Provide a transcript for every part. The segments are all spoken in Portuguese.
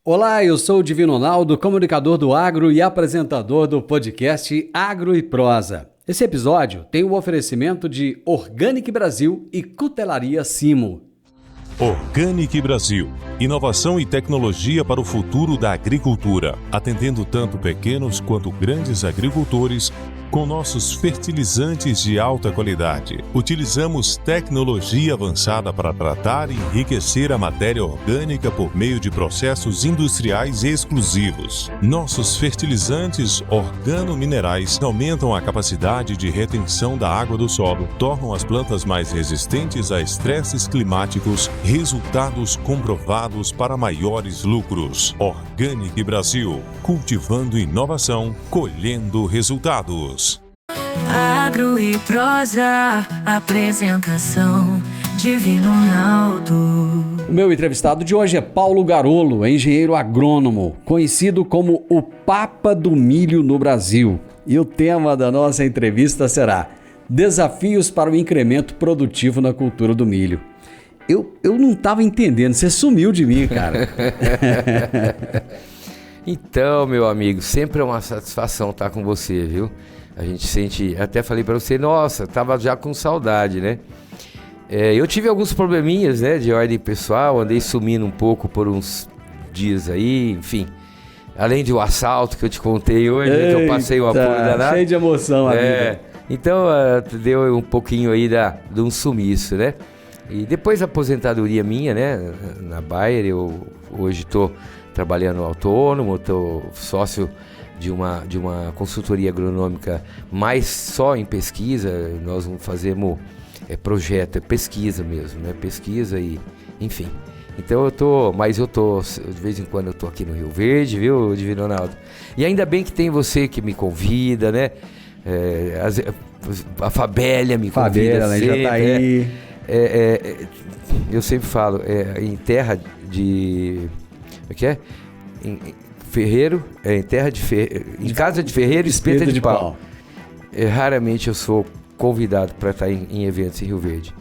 Olá, eu sou o Divino Ronaldo, comunicador do agro e apresentador do podcast Agro e Prosa. Esse episódio tem o oferecimento de Organic Brasil e Cutelaria Simo. Organic Brasil, inovação e tecnologia para o futuro da agricultura, atendendo tanto pequenos quanto grandes agricultores com nossos fertilizantes de alta qualidade. Utilizamos tecnologia avançada para tratar e enriquecer a matéria orgânica por meio de processos industriais exclusivos. Nossos fertilizantes organominerais aumentam a capacidade de retenção da água do solo, tornam as plantas mais resistentes a estresses climáticos, resultados comprovados para maiores lucros. Organic Brasil, cultivando inovação, colhendo resultados. Agro e Prosa, apresentação Divino Ronaldo. O meu entrevistado de hoje é Paulo Garolo, engenheiro agrônomo, conhecido como o Papa do Milho no Brasil. E o tema da nossa entrevista será Desafios para o incremento produtivo na cultura do milho. Eu não estava entendendo, você sumiu de mim, cara. Então, meu amigo, sempre é uma satisfação estar com você, viu? A gente sente, até falei pra você, nossa, tava já com saudade, né? Eu tive alguns probleminhas, né, de ordem pessoal, andei sumindo um pouco por uns dias aí, enfim. Além de o assalto que eu te contei hoje, né, que eu passei um apoio danado. Cheio de emoção, amigo. Então, deu um pouquinho aí de um sumiço, né? E depois da aposentadoria minha, né, na Bayer, eu hoje estou trabalhando autônomo, estou sócio de uma consultoria agronômica, mais só em pesquisa. Nós fazemos projeto, pesquisa mesmo, né? Pesquisa e, enfim. Então de vez em quando eu tô aqui no Rio Verde, viu, Divino Ronaldo? E ainda bem que tem você que me convida, né? A Fabélia me convida sempre. Já tá aí. Eu sempre falo, em terra de... O que é? Ferreiro, em casa de ferreiro, espeta de pau. Raramente eu sou convidado para estar em eventos em Rio Verde.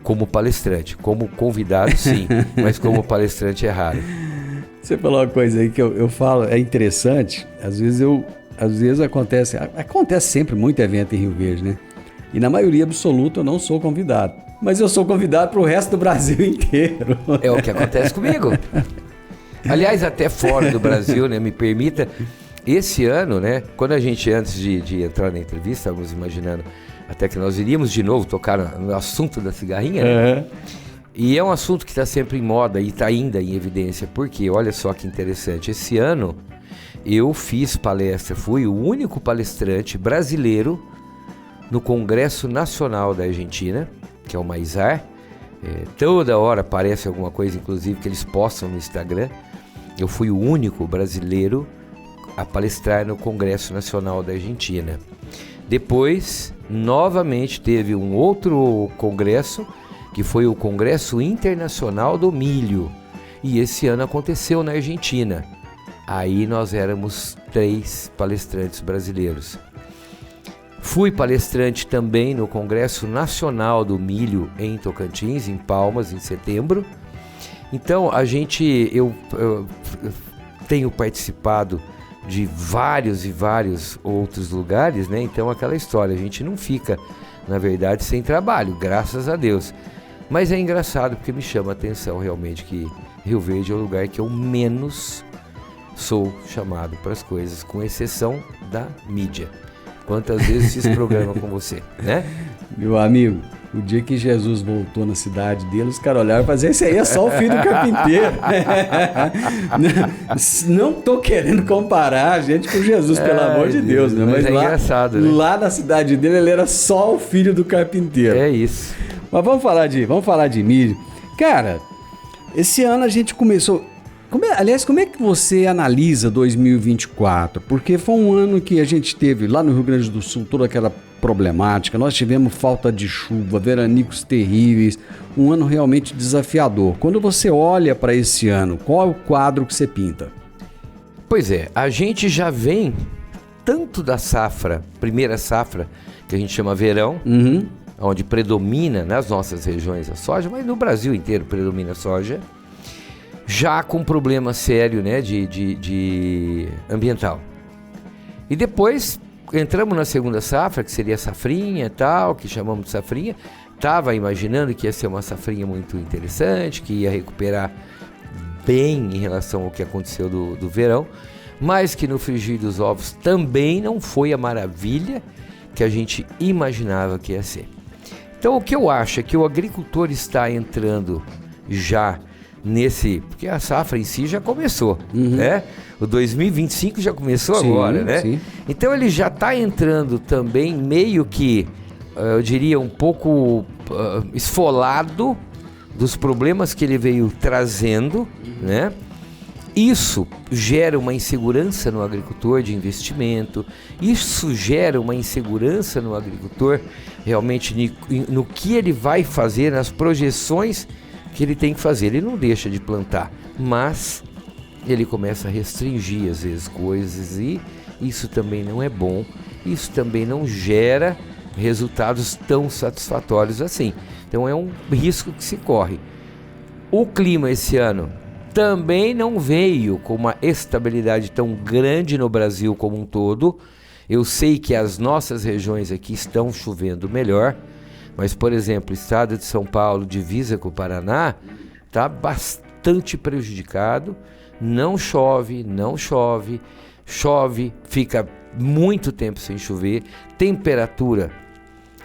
Como palestrante. Como convidado, sim. Mas como palestrante é raro. Você falou uma coisa aí que eu falo, é interessante. Às vezes acontece sempre muito evento em Rio Verde, né? E na maioria absoluta eu não sou convidado. Mas eu sou convidado para o resto do Brasil inteiro. É o que acontece comigo. Aliás, até fora do Brasil, né? Me permita, esse ano, né? Quando a gente, antes de entrar na entrevista, estávamos imaginando até que nós iríamos de novo tocar no assunto da cigarrinha, né? E é um assunto que está sempre em moda e está ainda em evidência, porque, olha só que interessante, esse ano eu fiz palestra, fui o único palestrante brasileiro no Congresso Nacional da Argentina, que é o MAISAR. Toda hora aparece alguma coisa, inclusive, que eles postam no Instagram. Eu fui o único brasileiro a palestrar no Congresso Nacional da Argentina. Depois, novamente, teve um outro congresso, que foi o Congresso Internacional do Milho. E esse ano aconteceu na Argentina. Aí nós éramos 3 palestrantes brasileiros. Fui palestrante também no Congresso Nacional do Milho em Tocantins, em Palmas, em setembro. Então, eu tenho participado de vários e vários outros lugares, né? Então, aquela história, a gente não fica, na verdade, sem trabalho, graças a Deus. Mas é engraçado porque me chama a atenção realmente que Rio Verde é o lugar que eu menos sou chamado para as coisas, com exceção da mídia. Quantas vezes fiz programa com você, né? Meu amigo, o dia que Jesus voltou na cidade dele, os caras olharam e falaram, esse aí é só o filho do carpinteiro. Não tô querendo comparar a gente com Jesus, pelo amor de Deus, né? Mas é engraçado, né? Lá na cidade dele, ele era só o filho do carpinteiro. É isso. Mas vamos falar de milho. Cara, esse ano a gente começou... Aliás, como é que você analisa 2024? Porque foi um ano que a gente teve lá no Rio Grande do Sul toda aquela problemática, nós tivemos falta de chuva, veranicos terríveis, um ano realmente desafiador. Quando você olha para esse ano, qual é o quadro que você pinta? Pois é, a gente já vem tanto da safra, primeira safra, que a gente chama verão, onde predomina nas nossas regiões a soja, mas no Brasil inteiro predomina a soja. já com problema sério, né, de ambiental. E depois entramos na segunda safra, que seria a safrinha e tal, que chamamos de safrinha. Estava imaginando que ia ser uma safrinha muito interessante, que ia recuperar bem em relação ao que aconteceu do verão, mas que no frigir dos ovos também não foi a maravilha que a gente imaginava que ia ser. Então o que eu acho é que o agricultor está entrando já nesse... Porque a safra em si já começou, né? O 2025 já começou agora, né? Sim. Então ele já está entrando também meio que, eu diria, um pouco esfolado dos problemas que ele veio trazendo, né? Isso gera uma insegurança no agricultor de investimento, isso gera uma insegurança no agricultor realmente no que ele vai fazer, nas projeções que ele tem que fazer. Ele não deixa de plantar, mas ele começa a restringir às vezes coisas e isso também não é bom, isso também não gera resultados tão satisfatórios assim. Então é um risco que se corre. O clima esse ano também não veio com uma estabilidade tão grande no Brasil como um todo. Eu sei que as nossas regiões aqui estão chovendo melhor, mas, por exemplo, o estado de São Paulo, divisa com o Paraná, está bastante prejudicado. Não chove, fica muito tempo sem chover, temperatura,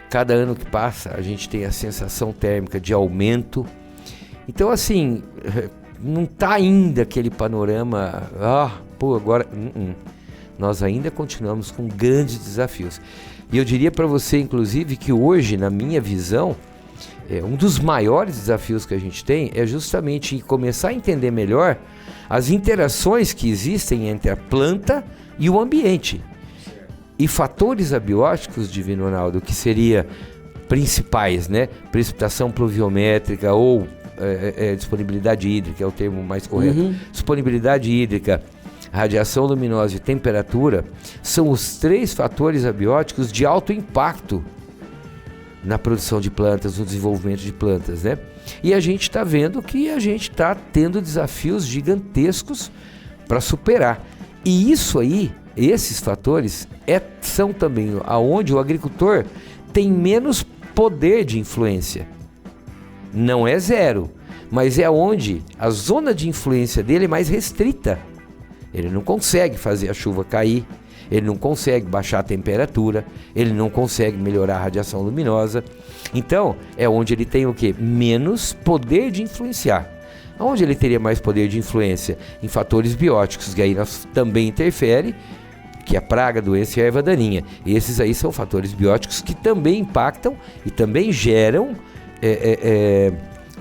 cada ano que passa a gente tem a sensação térmica de aumento. Então, assim, não está ainda aquele panorama, agora... Nós ainda continuamos com grandes desafios. E eu diria para você, inclusive, que hoje, na minha visão, um dos maiores desafios que a gente tem é justamente começar a entender melhor as interações que existem entre a planta e o ambiente. E fatores abióticos, Divino Ronaldo, que seria principais, né? Precipitação pluviométrica ou disponibilidade hídrica, é o termo mais correto. Disponibilidade hídrica, radiação luminosa e temperatura são os 3 fatores abióticos de alto impacto na produção de plantas, no desenvolvimento de plantas, né? E a gente está vendo que a gente está tendo desafios gigantescos para superar. E isso aí, esses fatores, são também aonde o agricultor tem menos poder de influência. Não é zero, mas é onde a zona de influência dele é mais restrita. Ele não consegue fazer a chuva cair, ele não consegue baixar a temperatura, ele não consegue melhorar a radiação luminosa. Então, é onde ele tem o quê? Menos poder de influenciar. Onde ele teria mais poder de influência? Em fatores bióticos, que aí nós também interfere, que é a praga, doença e a erva daninha. Esses aí são fatores bióticos que também impactam e também geram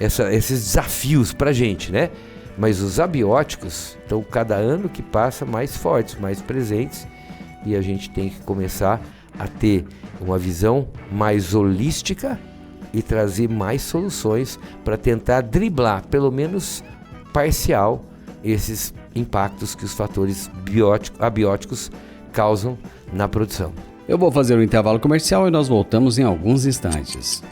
esses desafios para a gente, né? Mas os abióticos estão cada ano que passa mais fortes, mais presentes, e a gente tem que começar a ter uma visão mais holística e trazer mais soluções para tentar driblar, pelo menos parcial, esses impactos que os fatores abióticos causam na produção. Eu vou fazer um intervalo comercial e nós voltamos em alguns instantes.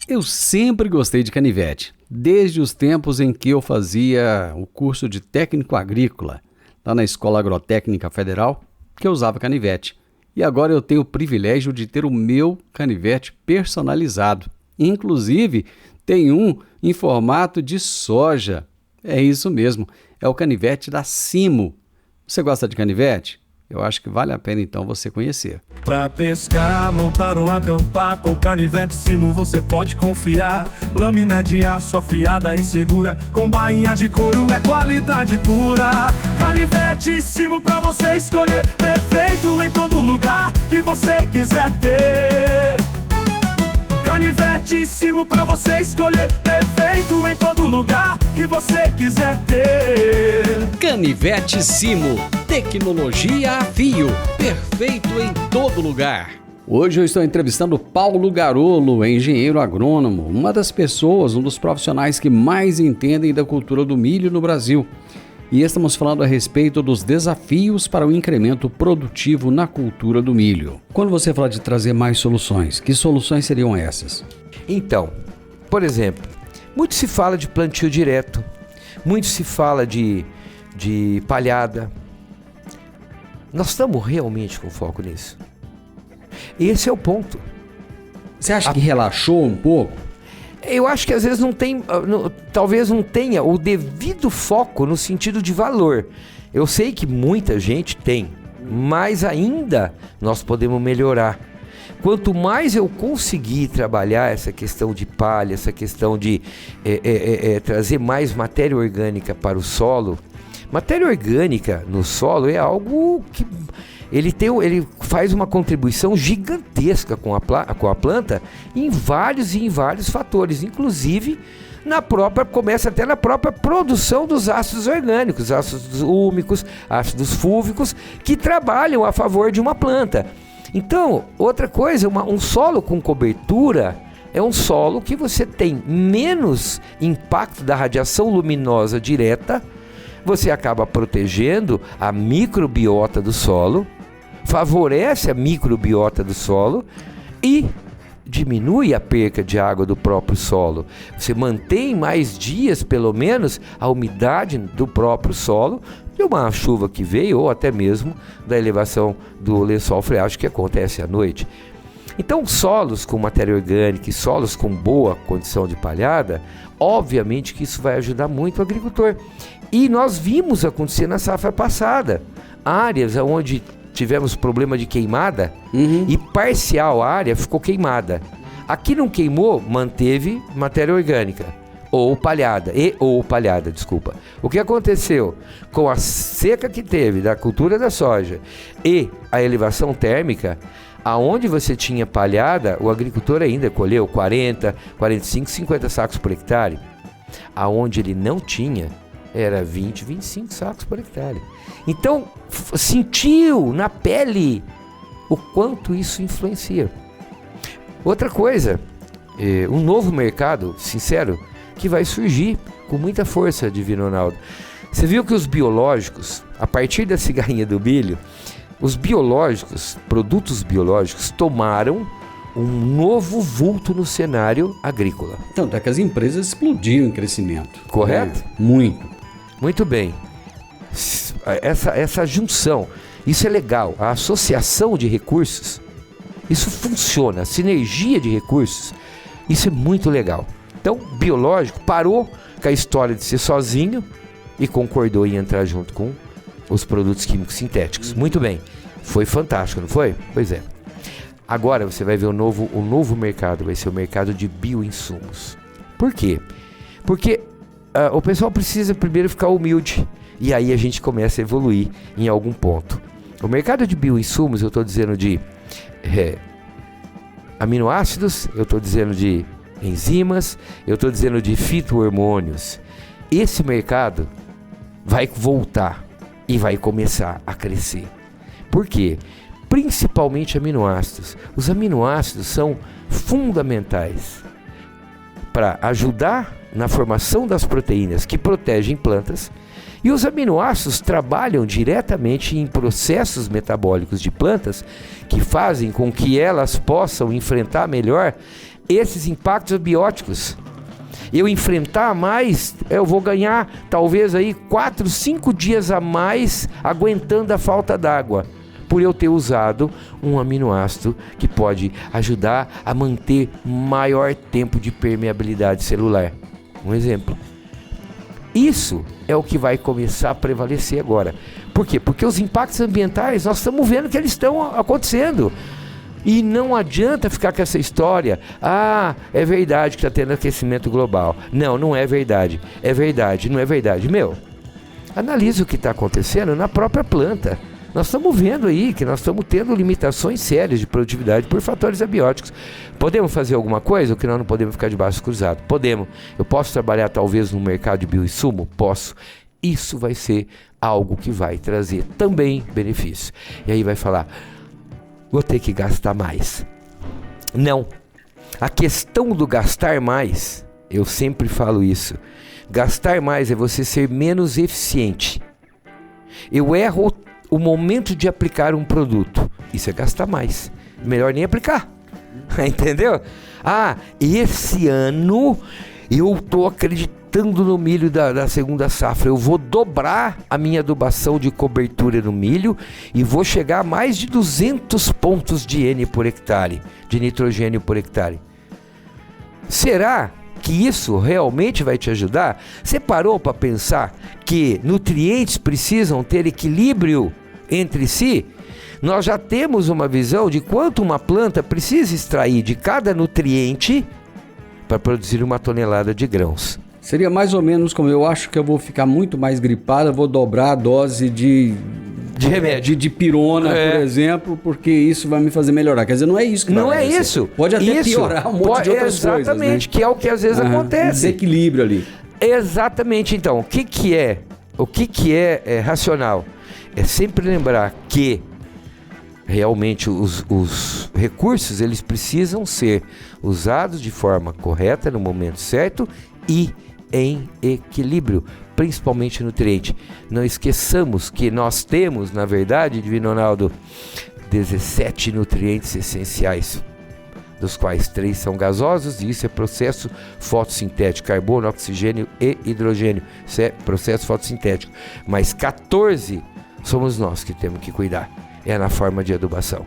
Eu sempre gostei de canivete, desde os tempos em que eu fazia o curso de técnico agrícola, lá na Escola Agrotécnica Federal, que eu usava canivete. E agora eu tenho o privilégio de ter o meu canivete personalizado. Inclusive, tem um em formato de soja. É isso mesmo, é o canivete da Simo. Você gosta de canivete? Eu acho que vale a pena então você conhecer. Pra pescar, montar ou acampar, com canivete Simo você pode confiar. Lâmina de aço afiada e segura, com bainha de couro é qualidade pura. Canivete Simo pra você escolher, perfeito em todo lugar que você quiser ter. Canivete Simo pra você escolher, perfeito em todo lugar que você quiser ter. Canivete Simo, tecnologia a fio, perfeito em todo lugar. Hoje eu estou entrevistando Paulo Garolo, engenheiro agrônomo, uma das pessoas, um dos profissionais que mais entendem da cultura do milho no Brasil. E estamos falando a respeito dos desafios para o incremento produtivo na cultura do milho. Quando você fala de trazer mais soluções, que soluções seriam essas? Então, por exemplo, muito se fala de plantio direto, Muito se fala de palhada. Nós estamos realmente com foco nisso? Esse é o ponto. Você acha que relaxou um pouco? Eu acho que às vezes talvez não tenha o devido foco no sentido de valor. Eu sei que muita gente tem, mas ainda nós podemos melhorar. Quanto mais eu conseguir trabalhar essa questão de palha, essa questão de trazer mais matéria orgânica para o solo. Matéria orgânica no solo é algo que ele faz uma contribuição gigantesca com a planta em vários fatores, inclusive começa até na própria produção dos ácidos orgânicos, ácidos úmicos, ácidos fúlvicos, que trabalham a favor de uma planta. Então, outra coisa, um solo com cobertura é um solo que você tem menos impacto da radiação luminosa direta, você acaba protegendo a microbiota do solo, favorece a microbiota do solo e diminui a perca de água do próprio solo. Você mantém mais dias, pelo menos, a umidade do próprio solo de uma chuva que veio ou até mesmo da elevação do lençol freático que acontece à noite. Então, solos com matéria orgânica e solos com boa condição de palhada, obviamente que isso vai ajudar muito o agricultor. E nós vimos acontecer na safra passada, áreas onde tivemos problema de queimada e parcial a área ficou queimada. Aqui não queimou, manteve matéria orgânica ou palhada, desculpa. O que aconteceu com a seca que teve da cultura da soja e a elevação térmica, aonde você tinha palhada, o agricultor ainda colheu 40, 45, 50 sacos por hectare. Aonde ele não tinha, era 20, 25 sacos por hectare. Então, sentiu na pele o quanto isso influencia. Outra coisa, um novo mercado, sincero, que vai surgir com muita força, Divino Ronaldo. Você viu que os biológicos, a partir da cigarrinha do milho, os biológicos, produtos biológicos, tomaram um novo vulto no cenário agrícola. Então, até que as empresas explodiram em crescimento. Correto? Muito. Muito bem. Essa junção, isso é legal. A associação de recursos, isso funciona. A sinergia de recursos, isso é muito legal. Então, biológico parou com a história de ser sozinho e concordou em entrar junto com os produtos químicos sintéticos. Muito bem. Foi fantástico, não foi? Pois é. Agora você vai ver o novo mercado, vai ser o mercado de bioinsumos. Por quê? Porque o pessoal precisa primeiro ficar humilde e aí a gente começa a evoluir em algum ponto. O mercado de bioinsumos, eu estou dizendo de aminoácidos, eu estou dizendo de enzimas, eu estou dizendo de fito-hormônios. Esse mercado vai voltar e vai começar a crescer. Por quê? Principalmente aminoácidos. Os aminoácidos são fundamentais para ajudar na formação das proteínas que protegem plantas, e os aminoácidos trabalham diretamente em processos metabólicos de plantas que fazem com que elas possam enfrentar melhor esses impactos abióticos. Eu enfrentar mais, eu vou ganhar talvez aí 4, 5 dias a mais aguentando a falta d'água, por eu ter usado um aminoácido que pode ajudar a manter maior tempo de permeabilidade celular. Um exemplo. Isso é o que vai começar a prevalecer agora. Por quê? Porque os impactos ambientais, nós estamos vendo que eles estão acontecendo. E não adianta ficar com essa história, é verdade que está tendo aquecimento global. Não, não é verdade. É verdade, não é verdade. Analise o que está acontecendo na própria planta. Nós estamos vendo aí que nós estamos tendo limitações sérias de produtividade por fatores abióticos. Podemos fazer alguma coisa ou que nós não podemos ficar de braços cruzados? Podemos. Eu posso trabalhar talvez no mercado de bioinsumo? Posso. Isso vai ser algo que vai trazer também benefício. E aí vai falar, vou ter que gastar mais. Não. A questão do gastar mais, eu sempre falo isso. Gastar mais é você ser menos eficiente. Eu erro o momento de aplicar um produto. Isso é gastar mais. Melhor nem aplicar. Entendeu? Esse ano eu tô acreditando. plantando no milho da segunda safra, eu vou dobrar a minha adubação de cobertura no milho e vou chegar a mais de 200 pontos de N por hectare, de nitrogênio por hectare. Será que isso realmente vai te ajudar? Você parou para pensar que nutrientes precisam ter equilíbrio entre si? Nós já temos uma visão de quanto uma planta precisa extrair de cada nutriente para produzir 1 tonelada de grãos. Seria mais ou menos como eu acho que eu vou ficar muito mais gripado, eu vou dobrar a dose de remédio. De pirona, por exemplo, porque isso vai me fazer melhorar. Quer dizer, não é isso que vai Não é acontecer. isso. Pode até piorar um monte de outras coisas. Exatamente, né? que é o que às vezes acontece. Desequilíbrio ali. Exatamente, então, o que é racional? É sempre lembrar que realmente os recursos, eles precisam ser usados de forma correta, no momento certo e em equilíbrio, principalmente nutriente. Não esqueçamos que nós temos, na verdade, Divino Ronaldo, 17 nutrientes essenciais, dos quais 3 são gasosos, e isso é processo fotossintético, carbono, oxigênio e hidrogênio. Isso é processo fotossintético. Mas 14 somos nós que temos que cuidar. É na forma de adubação.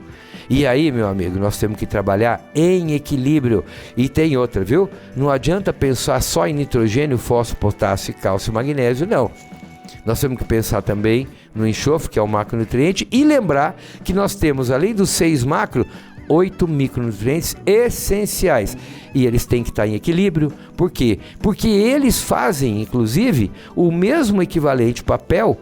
E aí, meu amigo, nós temos que trabalhar em equilíbrio. E tem outra, viu? Não adianta pensar só em nitrogênio, fósforo, potássio, cálcio e magnésio, não. Nós temos que pensar também no enxofre, que é o macronutriente, e lembrar que nós temos, além dos 6 macro, 8 micronutrientes essenciais. E eles têm que estar em equilíbrio. Por quê? Porque eles fazem, inclusive, o mesmo equivalente papel,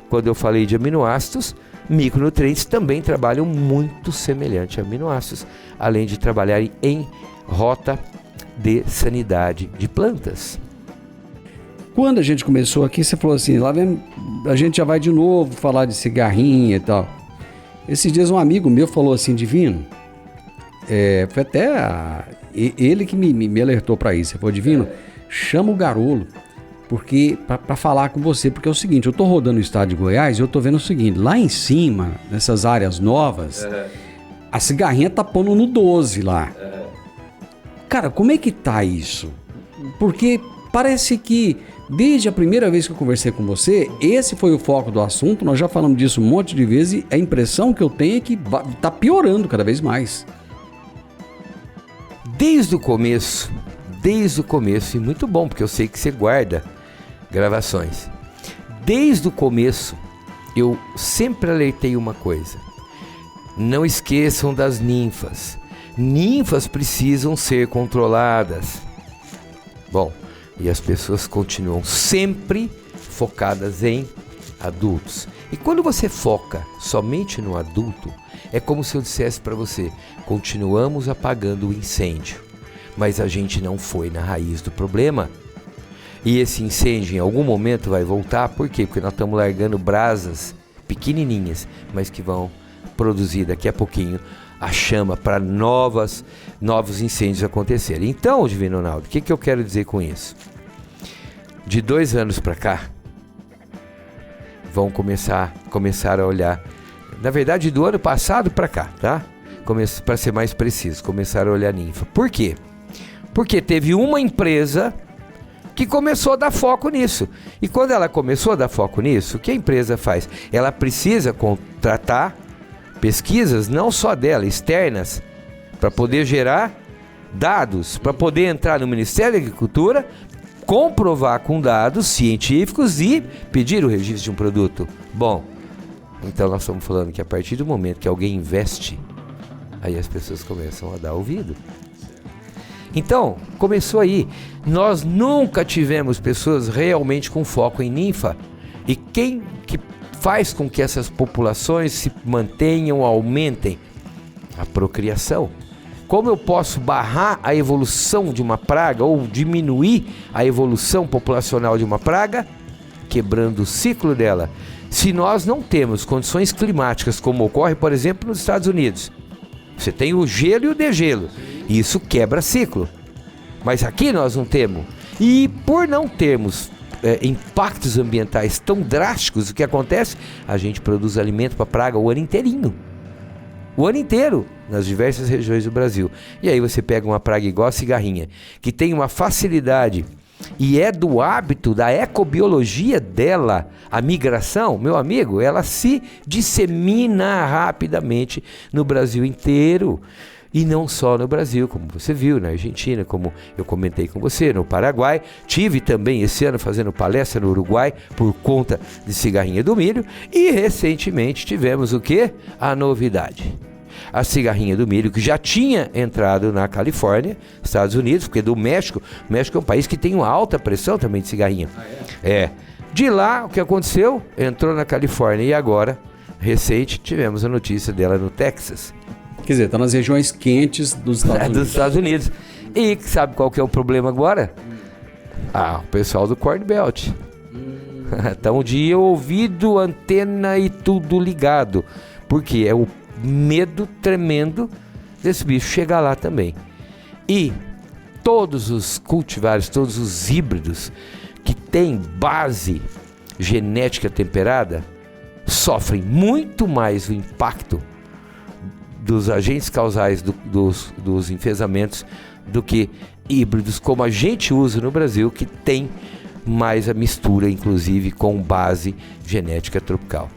quando eu falei de aminoácidos. Micronutrientes também trabalham muito semelhante a aminoácidos, além de trabalharem em rota de sanidade de plantas. Quando a gente começou aqui, você falou assim, lá vem, a gente já vai de novo falar de cigarrinha e tal. Esses dias um amigo meu falou assim, Divino, foi até ele que me alertou para isso. Ele falou, Divino, chama o Garolo, porque para falar com você, porque é o seguinte, eu tô rodando o estado de Goiás e eu tô vendo o seguinte, lá em cima, nessas áreas novas, a cigarrinha tá pondo no 12 lá. Cara, como é que tá isso? Porque parece que desde a primeira vez que eu conversei com você, esse foi o foco do assunto, nós já falamos disso um monte de vezes e a impressão que eu tenho é que tá piorando cada vez mais. Desde o começo, e muito bom, porque eu sei que você guarda gravações. Desde o começo, eu sempre alertei uma coisa. Não esqueçam das ninfas. Ninfas precisam ser controladas. Bom, e as pessoas continuam sempre focadas em adultos. E quando você foca somente no adulto, é como se eu dissesse para você, continuamos apagando o incêndio, mas a gente não foi na raiz do problema. E esse incêndio em algum momento vai voltar, por quê? Porque nós estamos largando brasas pequenininhas, mas que vão produzir daqui a pouquinho a chama para novos incêndios acontecerem. Então, Divino Ronaldo, o que eu quero dizer com isso? De 2 anos para cá, vão começar a olhar, na verdade do ano passado para cá, tá? Para ser mais preciso, começaram a olhar ninfa. Por quê? Porque teve uma empresa que começou a dar foco nisso. E quando ela começou a dar foco nisso, o que a empresa faz? Ela precisa contratar pesquisas, não só dela, externas, para poder gerar dados, para poder entrar no Ministério da Agricultura, comprovar com dados científicos e pedir o registro de um produto. Bom, então nós estamos falando que a partir do momento que alguém investe, aí as pessoas começam a dar ouvido. Então, começou aí. Nós nunca tivemos pessoas realmente com foco em ninfa. E quem que faz com que essas populações se mantenham, aumentem? A procriação. Como eu posso barrar a evolução de uma praga ou diminuir a evolução populacional de uma praga? Quebrando o ciclo dela. Se nós não temos condições climáticas, como ocorre, por exemplo, nos Estados Unidos, você tem o gelo e o degelo. E isso quebra ciclo. Mas aqui nós não temos. E por não termos impactos ambientais tão drásticos, o que acontece? A gente produz alimento para praga o ano inteirinho. O ano inteiro, nas diversas regiões do Brasil. E aí você pega uma praga igual a cigarrinha, que tem uma facilidade e é do hábito, da ecobiologia dela, a migração, meu amigo, ela se dissemina rapidamente no Brasil inteiro. E não só no Brasil, como você viu, na Argentina, como eu comentei com você, no Paraguai. Tive também esse ano fazendo palestra no Uruguai por conta de cigarrinha do milho. E recentemente tivemos o quê? A novidade. A cigarrinha do milho, que já tinha entrado na Califórnia, Estados Unidos, porque do México. O México é um país que tem uma alta pressão também de cigarrinha. É. De lá, o que aconteceu? Entrou na Califórnia e agora, recente, tivemos a notícia dela no Texas. Quer dizer, está nas regiões quentes dos Estados Unidos. Dos Estados Unidos. E sabe qual que é o problema agora? O pessoal do Corn Belt. Então, de ouvido, antena e tudo ligado. Porque é o medo tremendo desse bicho chegar lá também. E todos os cultivares, todos os híbridos que têm base genética temperada sofrem muito mais o impacto dos agentes causais dos enfesamentos do que híbridos como a gente usa no Brasil, que tem mais a mistura, inclusive, com base genética tropical.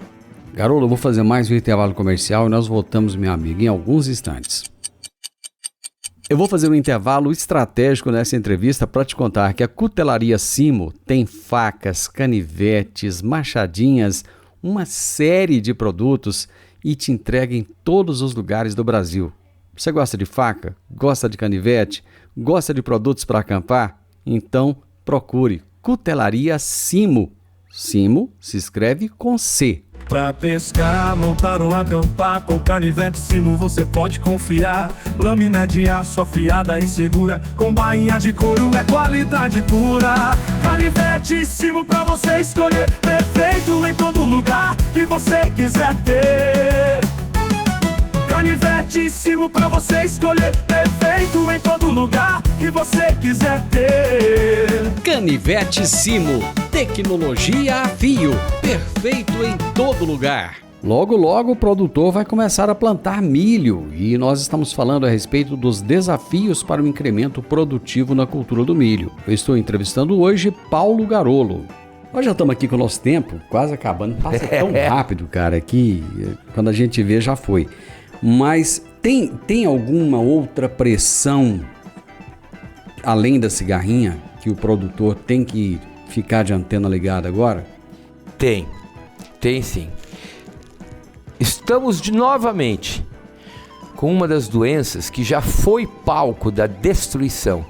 Garolo, eu vou fazer mais um intervalo comercial e nós voltamos, meu amigo, em alguns instantes. Eu vou fazer um intervalo estratégico nessa entrevista para te contar que a Cutelaria Simo tem facas, canivetes, machadinhas, uma série de produtos e te entrega em todos os lugares do Brasil. Você gosta de faca? Gosta de canivete? Gosta de produtos para acampar? Então procure Cutelaria Simo. Simo se escreve com C. Pra pescar, montar ou acampar, com canivete Simo você pode confiar. Lâmina de aço afiada e segura, com bainha de couro é qualidade pura. Canivete Simo pra você escolher, perfeito em todo lugar que você quiser ter. Canivete Simo pra você escolher, perfeito em todo lugar que você quiser ter. Canivete Simo, tecnologia a fio, perfeito em todo lugar. Logo, logo o produtor vai começar a plantar milho e nós estamos falando a respeito dos desafios para o incremento produtivo na cultura do milho. Eu estou entrevistando hoje Paulo Garolo. Nós já estamos aqui com o nosso tempo quase acabando, passa tão rápido, cara, que quando a gente vê já foi. Mas tem alguma outra pressão além da cigarrinha que o produtor tem que ficar de antena ligada agora? Tem sim. Estamos novamente com uma das doenças que já foi palco da destruição.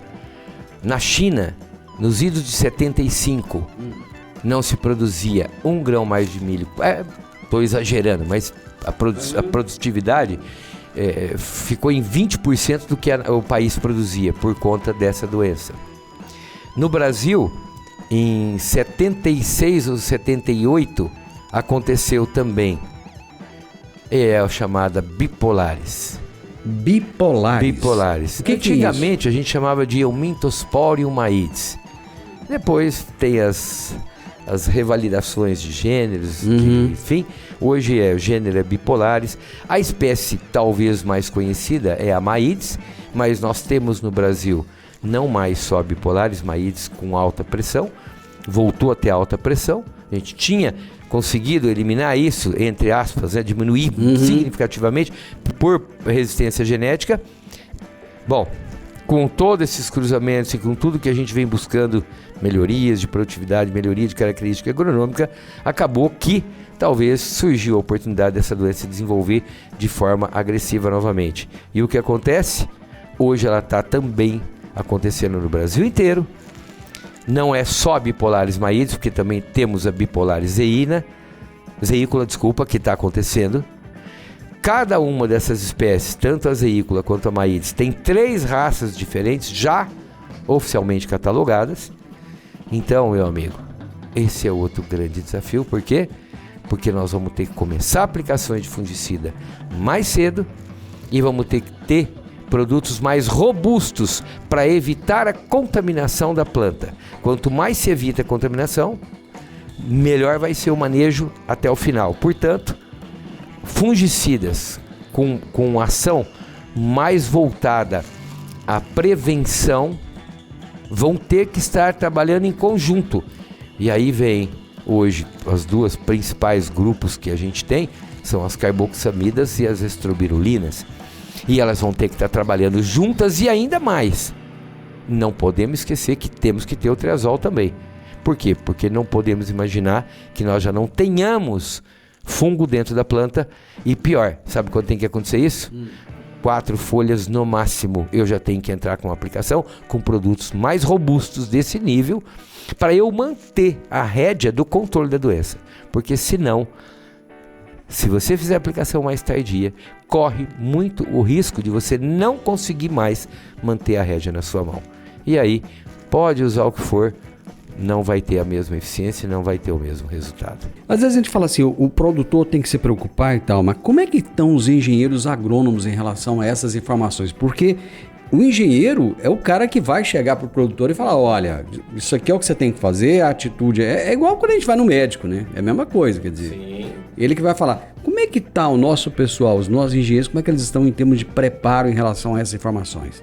Na China, nos idos de 75, não se produzia 1 grão mais de milho. Estou exagerando, mas a produtividade ficou em 20% do que o país produzia por conta dessa doença. No Brasil, em 76 ou 78, aconteceu também. É a chamada bipolares. Bipolares. O que antigamente a gente chamava de Euminthosporium aedes. Depois tem as revalidações de gêneros, enfim, hoje o gênero é bipolares. A espécie talvez mais conhecida é a Maídes, mas nós temos no Brasil não mais só bipolares, Maídes com alta pressão, voltou a ter alta pressão. A gente tinha conseguido eliminar isso, entre aspas, diminuir significativamente por resistência genética. Bom, com todos esses cruzamentos e com tudo que a gente vem buscando, melhorias de produtividade, melhoria de característica agronômica, acabou que talvez surgiu a oportunidade dessa doença se desenvolver de forma agressiva novamente. E o que acontece? Hoje ela está também acontecendo no Brasil inteiro. Não é só a bipolares maídes, porque também temos a bipolares zeícola, que está acontecendo. Cada uma dessas espécies, tanto a zeícola quanto a maídes, tem 3 raças diferentes já oficialmente catalogadas. Então, meu amigo, esse é outro grande desafio. Por quê? Porque nós vamos ter que começar aplicações de fungicida mais cedo e vamos ter que ter produtos mais robustos para evitar a contaminação da planta. Quanto mais se evita a contaminação, melhor vai ser o manejo até o final. Portanto, fungicidas com ação mais voltada à prevenção vão ter que estar trabalhando em conjunto. E aí vem, hoje, as duas principais grupos que a gente tem, são as carboxamidas e as estrobirulinas. E elas vão ter que estar trabalhando juntas e ainda mais. Não podemos esquecer que temos que ter o triazol também. Por quê? Porque não podemos imaginar que nós já não tenhamos fungo dentro da planta. E pior, sabe quando tem que acontecer isso? 4 folhas no máximo. Eu já tenho que entrar com a aplicação com produtos mais robustos desse nível para eu manter a rédea do controle da doença. Porque senão, se você fizer a aplicação mais tardia, corre muito o risco de você não conseguir mais manter a rédea na sua mão. E aí, pode usar o que for, não vai ter a mesma eficiência e não vai ter o mesmo resultado. Às vezes a gente fala assim, o produtor tem que se preocupar e tal, mas como é que estão os engenheiros agrônomos em relação a essas informações? Porque o engenheiro é o cara que vai chegar para o produtor e falar, olha, isso aqui é o que você tem que fazer, a atitude é igual quando a gente vai no médico, né? É a mesma coisa, quer dizer. Sim. Ele que vai falar, como é que está o nosso pessoal, os nossos engenheiros, como é que eles estão em termos de preparo em relação a essas informações?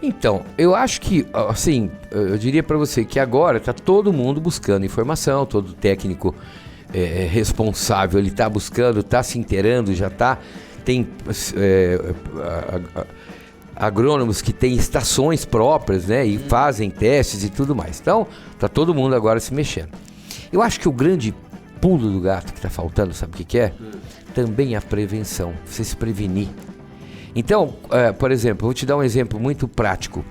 Então, eu acho que, assim, eu diria para você que agora está todo mundo buscando informação, todo técnico responsável, ele está buscando, está se inteirando, já está, tem agrônomos que têm estações próprias, né, e fazem testes e tudo mais. Então, está todo mundo agora se mexendo. Eu acho que o grande pulo do gato que está faltando, sabe o que é? Também a prevenção, você se prevenir. Então, por exemplo, vou te dar um exemplo muito prático.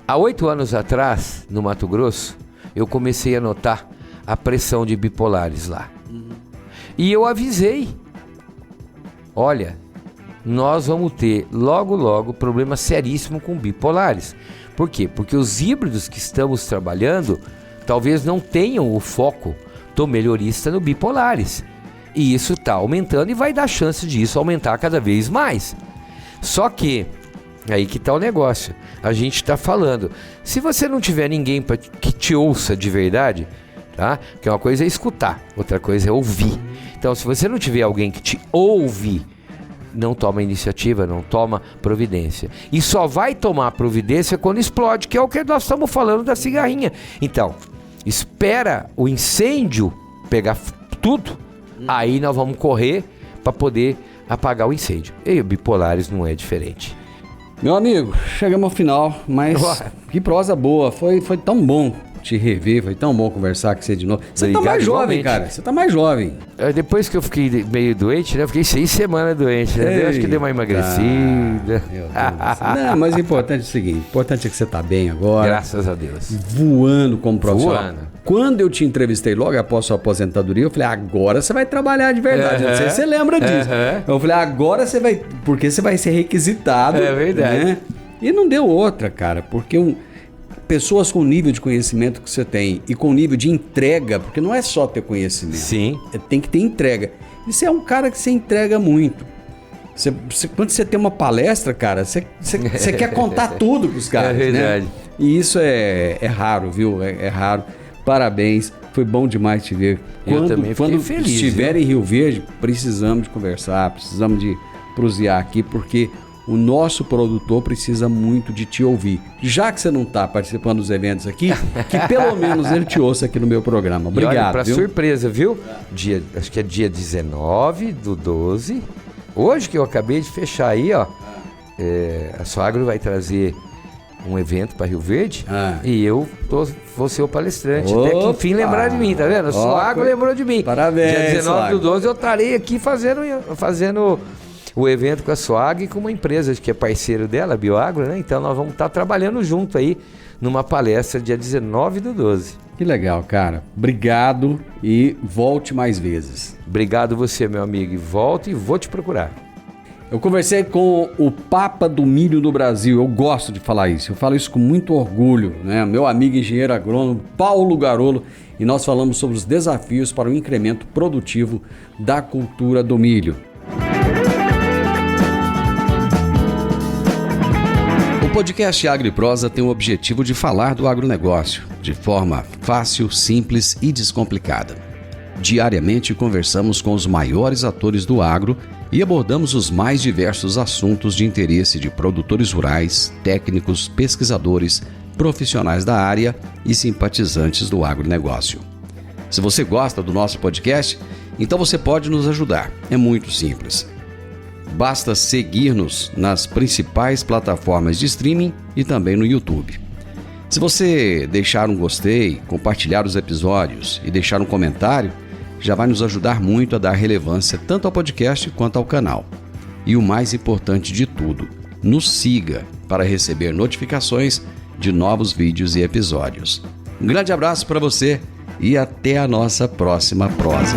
Há 8 anos atrás, no Mato Grosso, eu comecei a notar a pressão de bipolares lá. E eu avisei, olha, nós vamos ter logo problema seríssimo com bipolares. Por quê? Porque os híbridos que estamos trabalhando talvez não tenham o foco do melhorista no bipolares. E isso está aumentando e vai dar chance disso aumentar cada vez mais. Só que, aí que está o negócio, a gente está falando, se você não tiver ninguém que te ouça de verdade, tá? Porque uma coisa é escutar, outra coisa é ouvir. Então, se você não tiver alguém que te ouve, não toma iniciativa, não toma providência. E só vai tomar providência quando explode, que é o que nós estamos falando da cigarrinha. Então, espera o incêndio pegar tudo, aí nós vamos correr para poder apagar o incêndio. E o bipolares não é diferente. Meu amigo, chegamos ao final, mas que prosa boa, foi tão bom te rever, foi tão bom conversar com você de novo. Você tá mais jovem, cara, você tá mais jovem. Depois que eu fiquei meio doente, né, eu fiquei 6 semanas doente, né? Eu acho que deu uma emagrecida. Não, mas o importante é o seguinte, o importante é que você tá bem agora. Graças a Deus. Voando como profissional. Quando eu te entrevistei logo após sua aposentadoria, eu falei, agora você vai trabalhar de verdade. Não sei se você lembra disso. Eu falei, agora você vai, porque você vai ser requisitado. É verdade. Né? E não deu outra, cara, porque pessoas com o nível de conhecimento que você tem e com o nível de entrega, porque não é só ter conhecimento. Sim. Tem que ter entrega. E você é um cara que você entrega muito. Quando você tem uma palestra, cara, você quer contar tudo pros caras. É verdade. Né? E isso é raro, viu? É raro. Parabéns, foi bom demais te ver. Eu também fiquei feliz. Quando estiver em Rio Verde, precisamos de conversar, precisamos de prosear aqui, porque o nosso produtor precisa muito de te ouvir. Já que você não está participando dos eventos aqui, que pelo menos ele te ouça aqui no meu programa. Obrigado. Para surpresa, viu? Acho que é dia 19/12. Hoje que eu acabei de fechar aí, ó. A Soagro vai trazer um evento para Rio Verde e eu vou ser o palestrante. Até que enfim lembrar de mim, tá vendo? A Soagro lembrou de mim. Parabéns. Dia 19/12 eu estarei aqui fazendo o evento com a Soagro e com uma empresa que é parceiro dela, a Bioagro, né? Então nós vamos estar trabalhando junto aí numa palestra dia 19/12. Que legal, cara. Obrigado e volte mais vezes. Obrigado você, meu amigo. E volto e vou te procurar. Eu conversei com o Papa do Milho do Brasil, eu gosto de falar isso, eu falo isso com muito orgulho, né? Meu amigo engenheiro agrônomo Paulo Garolo, e nós falamos sobre os desafios para o incremento produtivo da cultura do milho. O podcast Agro e Prosa tem o objetivo de falar do agronegócio de forma fácil, simples e descomplicada. Diariamente conversamos com os maiores atores do agro e abordamos os mais diversos assuntos de interesse de produtores rurais, técnicos, pesquisadores, profissionais da área e simpatizantes do agronegócio. Se você gosta do nosso podcast, então você pode nos ajudar. É muito simples. Basta seguir-nos nas principais plataformas de streaming e também no YouTube. Se você deixar um gostei, compartilhar os episódios e deixar um comentário, já vai nos ajudar muito a dar relevância tanto ao podcast quanto ao canal. E o mais importante de tudo, nos siga para receber notificações de novos vídeos e episódios. Um grande abraço para você e até a nossa próxima prosa.